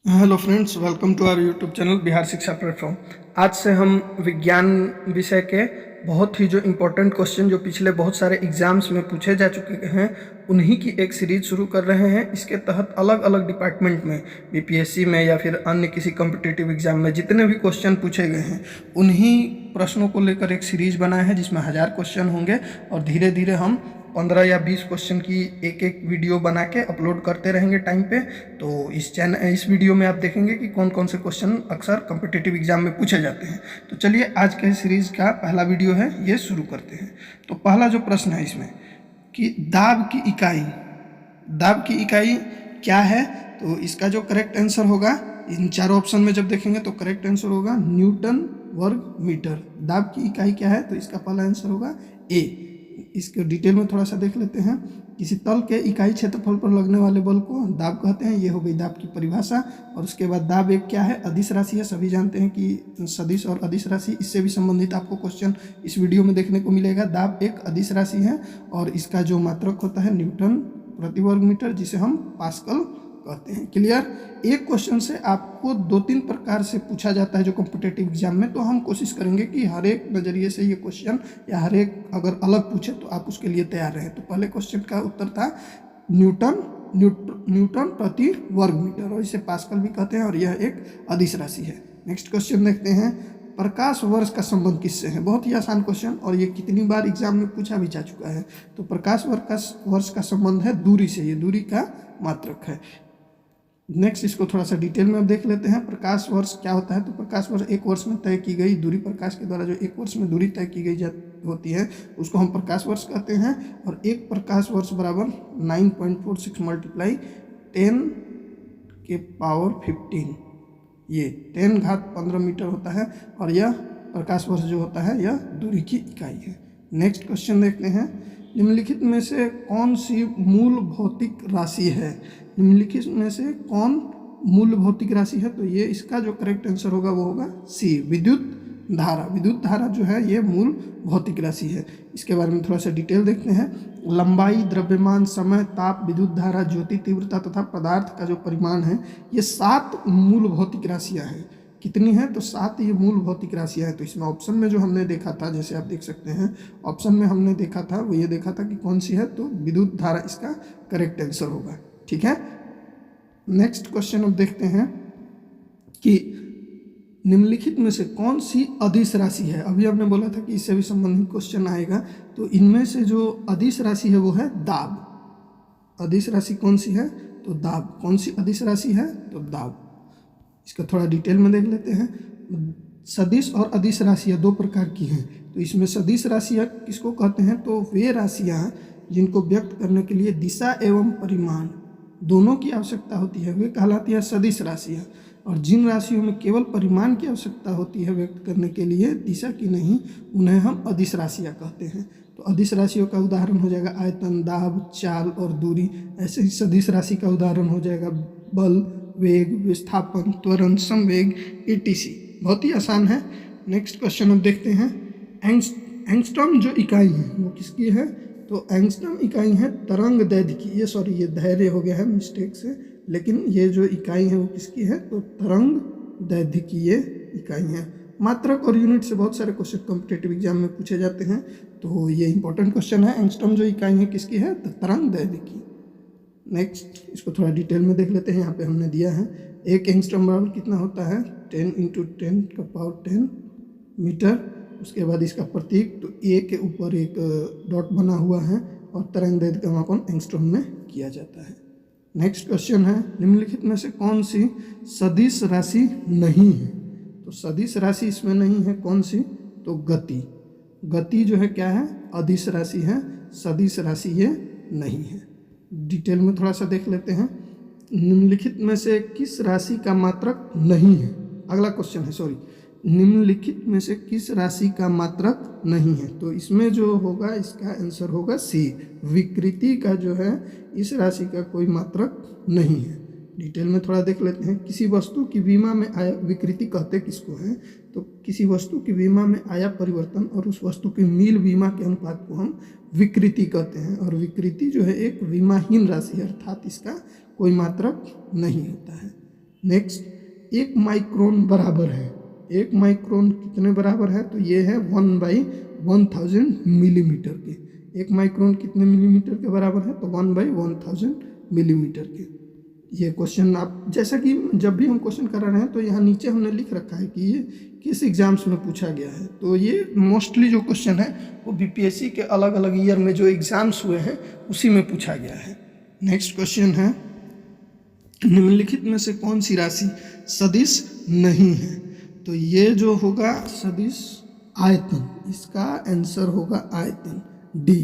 Hello friends, welcome to our YouTube channel Bihar Shiksha platform. आज से हम विज्ञान विषय के बहुत ही जो इम्पोर्टेंट क्वेश्चन जो पिछले बहुत सारे एग्जाम्स में पूछे जा चुके हैं उन्हीं की एक सीरीज शुरू कर रहे हैं। इसके तहत अलग अलग डिपार्टमेंट में बीपीएससी में या फिर अन्य किसी कॉम्पिटिटिव एग्जाम में जितने भी क्वेश्चन पूछे गए हैं उन्हीं प्रश्नों को लेकर एक सीरीज बनाया है जिसमें 1000 क्वेश्चन होंगे और धीरे धीरे हम 15 या 20 क्वेश्चन की एक एक वीडियो बना के अपलोड करते रहेंगे टाइम पे। तो इस वीडियो में आप देखेंगे कि कौन कौन से क्वेश्चन अक्सर कॉम्पिटिटिव एग्जाम में पूछे जाते हैं। तो चलिए आज के सीरीज का पहला वीडियो है, ये शुरू करते हैं। तो पहला जो प्रश्न है इसमें कि दाब की इकाई क्या है, तो इसका जो करेक्ट आंसर होगा इन चारों ऑप्शन में जब देखेंगे तो करेक्ट आंसर होगा न्यूटन वर्ग मीटर। दाब की इकाई क्या है, तो इसका पहला आंसर होगा ए। इसके डिटेल में थोड़ा सा देख लेते हैं। किसी तल के इकाई क्षेत्रफल पर लगने वाले बल को दाब कहते हैं, ये हो गई दाब की परिभाषा। और उसके बाद दाब एक क्या है, अदिश राशि है। सभी जानते हैं कि सदिश और अदिश राशि, इससे भी संबंधित आपको क्वेश्चन इस वीडियो में देखने को मिलेगा। दाब एक अदिश राशि है और इसका जो मात्रक होता है न्यूटन प्रति वर्ग मीटर, जिसे हम पास्कल कहते हैं। क्लियर। एक क्वेश्चन से आपको 2-3 प्रकार से पूछा जाता है जो कॉम्पिटिटिव एग्जाम में, तो हम कोशिश करेंगे कि हर एक नज़रिए से ये क्वेश्चन या हर एक अगर अलग पूछे तो आप उसके लिए तैयार रहें। तो पहले क्वेश्चन का उत्तर था न्यूटन प्रति वर्ग मीटर, और इसे पास्कल भी कहते हैं और यह एक अदिश राशि है। नेक्स्ट क्वेश्चन देखते हैं, प्रकाश वर्ष का संबंध किससे है। बहुत ही आसान क्वेश्चन और ये कितनी बार एग्जाम में पूछा भी जा चुका है। तो प्रकाश वर्ष का संबंध है दूरी से, ये दूरी का मात्रक है। नेक्स्ट इसको थोड़ा सा डिटेल में अब देख लेते हैं। प्रकाश वर्ष क्या होता है, तो प्रकाश वर्ष एक वर्ष में तय की गई दूरी, प्रकाश के द्वारा जो एक वर्ष में दूरी तय की गई होती है उसको हम प्रकाश वर्ष कहते हैं। और एक प्रकाश वर्ष बराबर 9.46 मल्टीप्लाई 10 के पावर 15, ये 10 घात 15 मीटर होता है। और यह प्रकाश वर्ष जो होता है यह दूरी की इकाई है। नेक्स्ट क्वेश्चन देखते हैं, निम्नलिखित में से कौन सी मूल भौतिक राशि है। निम्नलिखित में से कौन मूल भौतिक राशि है, तो ये इसका जो करेक्ट आंसर होगा वो होगा सी, विद्युत धारा। विद्युत धारा जो है ये मूल भौतिक राशि है। इसके बारे में थोड़ा सा डिटेल देखते हैं। लंबाई, द्रव्यमान, समय, ताप, विद्युत धारा, ज्योति तीव्रता तथा पदार्थ का जो परिमाण है, ये 7 मूल भौतिक राशियाँ हैं। कितनी है, तो 7 ये मूल भौतिक राशियाँ हैं। तो इसमें ऑप्शन में जो हमने देखा था, जैसे आप देख सकते हैं ऑप्शन में हमने देखा था वो ये देखा था कि कौन सी है, तो विद्युत धारा इसका करेक्ट आंसर होगा। ठीक है। नेक्स्ट क्वेश्चन अब देखते हैं कि निम्नलिखित में से कौन सी अदिश राशि है। अभी हमने बोला था कि इससे भी संबंधित क्वेश्चन आएगा। तो इनमें से जो अदिश राशि है वो है दाब। अदिश राशि कौन सी है, तो दाब। कौन सी अदिश राशि है, तो दाब। इसका थोड़ा डिटेल में देख लेते हैं। सदिश और अदिश राशियाँ 2 प्रकार की हैं। तो इसमें सदिश राशियाँ किसको कहते हैं, तो वे राशियाँ जिनको व्यक्त करने के लिए दिशा एवं परिमाण दोनों की आवश्यकता होती है वे कहलाती है सदिश राशियाँ। और जिन राशियों में केवल परिमाण की आवश्यकता होती है व्यक्त करने के लिए, दिशा की नहीं, उन्हें हम अदिश राशियाँ कहते हैं। तो अदिश राशियों का उदाहरण हो जाएगा आयतन, दाब, चाल और दूरी। ऐसे ही सदिश राशि का उदाहरण हो जाएगा बल, वेग, विस्थापन, त्वरण, संवेग, etc। बहुत ही आसान है। नेक्स्ट क्वेश्चन अब देखते हैं, एंगस्ट्रॉम जो इकाई है वो किसकी है, तो एंगस्ट्रॉम इकाई है तरंग दैर्ध्य की। ये धैर्य हो गया है मिस्टेक से, लेकिन ये जो इकाई है वो किसकी है, तो तरंग दैर्ध्य की ये इकाई है। मात्रक और यूनिट से बहुत सारे क्वेश्चन कॉम्पिटिटिव एग्जाम में पूछे जाते हैं, तो ये इंपॉर्टेंट क्वेश्चन है। एंगस्ट्रॉम जो इकाई है किसकी है, तो तरंग दैर्ध्य की। नेक्स्ट इसको थोड़ा डिटेल में देख लेते हैं। यहाँ पे हमने दिया है एक एंगस्ट्रॉम बराबर कितना होता है, 10 × 10⁻10 मीटर। उसके बाद इसका प्रतीक, तो ए के ऊपर एक डॉट बना हुआ है और तरंग दैर्ध्य का मापन एंगस्ट्रॉम में किया जाता है। नेक्स्ट क्वेश्चन है, निम्नलिखित में से कौन सी सदिश राशि नहीं है। तो सदिश राशि इसमें नहीं है कौन सी, तो गति। गति जो है क्या है, अदिश राशि है, सदिश राशि ये नहीं है। डिटेल में थोड़ा सा देख लेते हैं, निम्नलिखित में से किस राशि का मात्रक नहीं है। अगला क्वेश्चन है, सॉरी, निम्नलिखित में से किस राशि का मात्रक नहीं है, तो इसमें जो होगा इसका आंसर होगा सी, विकृति का जो है इस राशि का कोई मात्रक नहीं है। डिटेल में थोड़ा देख लेते हैं, किसी वस्तु की विमा में आया, विकृति कहते किसको है, तो किसी वस्तु की विमा में आया परिवर्तन और उस वस्तु के मील विमा के अनुपात को हम विकृति कहते हैं। और विकृति जो है एक विमाहीन राशि है, अर्थात इसका कोई मात्रक नहीं होता है। नेक्स्ट 1 माइक्रोन बराबर है, 1 माइक्रोन कितने बराबर है, तो ये है 1/1000 मिलीमीटर के। 1 माइक्रोन कितने मिलीमीटर के बराबर है, तो 1/1000 मिलीमीटर के। ये क्वेश्चन आप जैसा कि जब भी हम क्वेश्चन कर रहे हैं तो यहाँ नीचे हमने लिख रखा है कि ये किस एग्जाम्स में पूछा गया है। तो ये मोस्टली जो क्वेश्चन है वो बीपीएससी के अलग अलग ईयर में जो एग्जाम्स हुए हैं उसी में पूछा गया है। नेक्स्ट क्वेश्चन है, निम्नलिखित में से कौन सी राशि सदिश नहीं है, तो ये जो होगा सदिश आयतन, इसका आंसर होगा आयतन डी।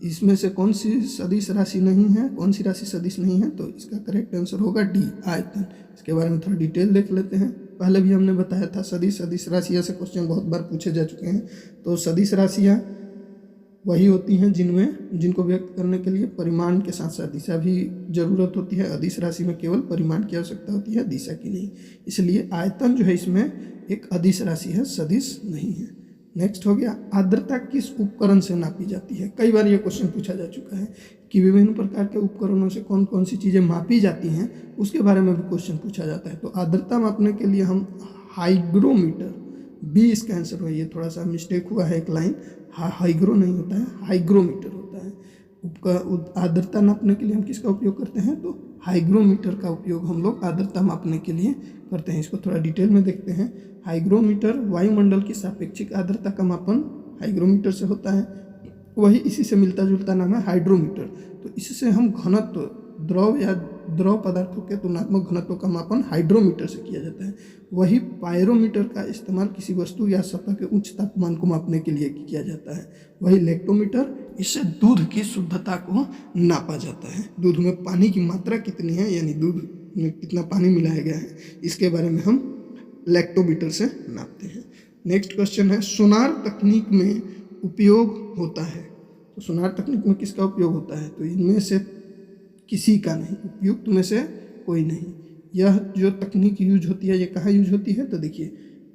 इसमें से कौन सी सदिश राशि नहीं है, कौन सी राशि सदिश नहीं है, तो इसका करेक्ट आंसर होगा डी आयतन। इसके बारे में थोड़ा डिटेल देख लेते हैं। पहले भी हमने बताया था सदिश राशियाँ से क्वेश्चन बहुत बार पूछे जा चुके हैं। तो सदिश राशियाँ वही होती हैं जिनको व्यक्त करने के लिए परिमाण के साथ साथ दिशा भी जरूरत होती है। अदिश राशि में केवल परिमाण की आवश्यकता होती है, दिशा की नहीं। इसलिए आयतन जो है इसमें एक अदिश राशि है, सदिश नहीं है। नेक्स्ट हो गया, आर्द्रता किस उपकरण से नापी जाती है। कई बार ये क्वेश्चन पूछा जा चुका है कि विभिन्न प्रकार के उपकरणों से कौन कौन सी चीज़ें मापी जाती हैं, उसके बारे में भी क्वेश्चन पूछा जाता है। तो आर्द्रता मापने के लिए हम हाइग्रोमीटर, बी इसका आंसर हो। ये थोड़ा सा मिस्टेक हुआ है, एक लाइन हाइग्रो नहीं होता है, हाइग्रोमीटर होता है। आर्द्रता नापने के लिए हम किसका उपयोग करते हैं, तो हाइग्रोमीटर का उपयोग हम लोग आर्द्रता मापने के लिए करते हैं। इसको थोड़ा डिटेल में देखते हैं। हाइग्रोमीटर वायुमंडल की सापेक्षिक आर्द्रता का मापन हाइग्रोमीटर से होता है, वही इसी से मिलता जुलता नाम है हाइड्रोमीटर। तो इससे हम घनत्व, द्रव या द्रव पदार्थों के तुलनात्मक घनत्व का मापन हाइड्रोमीटर से किया जाता है। वही पायरोमीटर का इस्तेमाल किसी वस्तु या सतह के उच्च तापमान को मापने के लिए किया जाता है। वही लेक्टोमीटर, इससे दूध की शुद्धता को नापा जाता है। दूध में पानी की मात्रा कितनी है, यानी दूध में कितना पानी मिलाया गया है, इसके बारे में हम लेक्टोमीटर से नापते हैं। नेक्स्ट क्वेश्चन है, सोनार तकनीक में उपयोग होता है। तो सोनार तकनीक में किसका उपयोग होता है, तो इनमें से किसी का नहीं, उपयुक्त में से कोई नहीं। यह जो तकनीक यूज होती है ये कहाँ यूज होती है, तो देखिए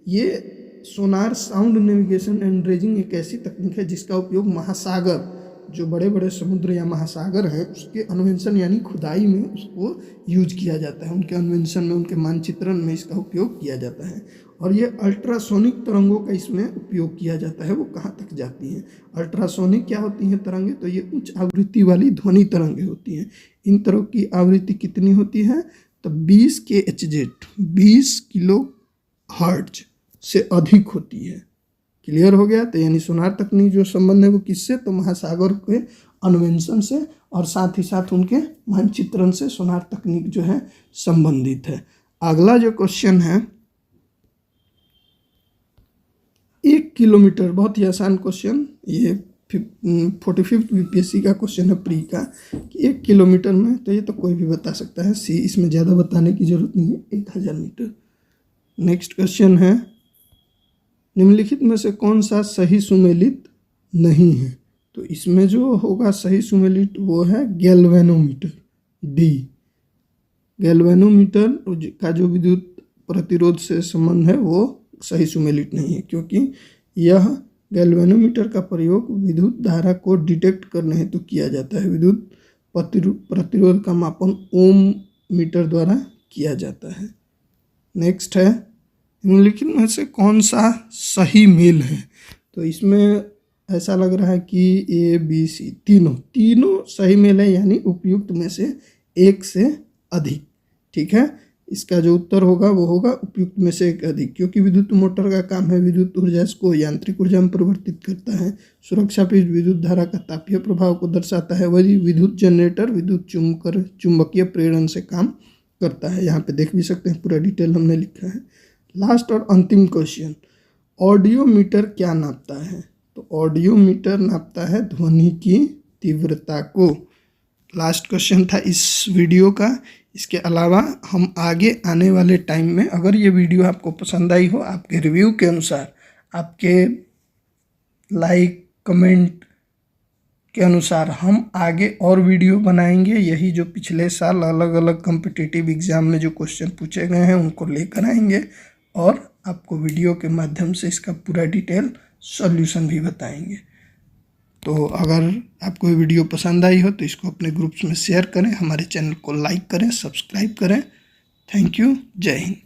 ये sonar sound navigation and dredging एक ऐसी तकनीक है जिसका उपयोग महासागर, जो बड़े बड़े समुद्र या महासागर हैं उसके अन्वेषण यानी खुदाई में उसको यूज किया जाता है। उनके अन्वेषण में, उनके मानचित्रण में इसका उपयोग किया जाता है। और ये अल्ट्रासोनिक तरंगों का इसमें उपयोग किया जाता है। वो कहाँ तक जाती हैं, अल्ट्रासोनिक क्या होती हैं तरंगें, तो ये उच्च आवृत्ति वाली ध्वनि तरंगें होती हैं। इन तरंगों की आवृत्ति कितनी होती है, तो 20 kHz, 20 किलो हर्ट्ज से अधिक होती है। क्लियर हो गया। तो यानी सोनार तकनीक जो संबंध है वो किससे, तो महासागर के अन्वेषण से और साथ ही साथ उनके मानचित्रण से सोनार तकनीक जो है संबंधित है। अगला जो क्वेश्चन है, 1 किलोमीटर, बहुत ही आसान क्वेश्चन, ये 45 बीपीएससी का क्वेश्चन है प्री का, कि 1 किलोमीटर में, तो ये तो कोई भी बता सकता है, सी, इसमें ज़्यादा बताने की जरूरत नहीं है, 1000 मीटर। नेक्स्ट क्वेश्चन है, निम्नलिखित में से कौन सा सही सुमेलित नहीं है, तो इसमें जो होगा सही सुमेलित वो है गैल्वेनोमीटर, डी। गैल्वेनोमीटर का जो विद्युत प्रतिरोध से संबंध है वो सही सुमेलित नहीं है, क्योंकि यह गैल्वेनोमीटर का प्रयोग विद्युत धारा को डिटेक्ट करने हेतु किया जाता है। विद्युत प्रतिरोध का मापन ओम मीटर द्वारा किया जाता है। नेक्स्ट है, निम्नलिखित में से कौन सा सही मेल है, तो इसमें ऐसा लग रहा है कि ए बी सी तीनों सही मेल है, यानी उपयुक्त में से एक से अधिक। ठीक है, इसका जो उत्तर होगा वो होगा उपयुक्त में से एक अधिक, क्योंकि विद्युत मोटर का काम है विद्युत ऊर्जा को यांत्रिक ऊर्जा में परिवर्तित करता है। सुरक्षा पेच विद्युत धारा का तापीय प्रभाव को दर्शाता है। वही विद्युत जनरेटर विद्युत चुंबकीय प्रेरण से काम करता है। यहाँ पे देख भी सकते हैं, पूरा डिटेल हमने लिखा है। लास्ट और अंतिम क्वेश्चन, ऑडियोमीटर क्या नापता है, तो ऑडियोमीटर नापता है ध्वनि की तीव्रता को। लास्ट क्वेश्चन था इस वीडियो का। इसके अलावा हम आगे आने वाले टाइम में, अगर ये वीडियो आपको पसंद आई हो, आपके रिव्यू के अनुसार, आपके लाइक कमेंट के अनुसार हम आगे और वीडियो बनाएंगे। यही जो पिछले साल अलग अलग कॉम्पिटिटिव एग्ज़ाम में जो क्वेश्चन पूछे गए हैं उनको लेकर आएंगे और आपको वीडियो के माध्यम से इसका पूरा डिटेल सॉल्यूशन भी बताएंगे। तो अगर आपको ये वीडियो पसंद आई हो तो इसको अपने ग्रुप्स में शेयर करें, हमारे चैनल को लाइक करें, सब्सक्राइब करें। Thank you. जय हिंद।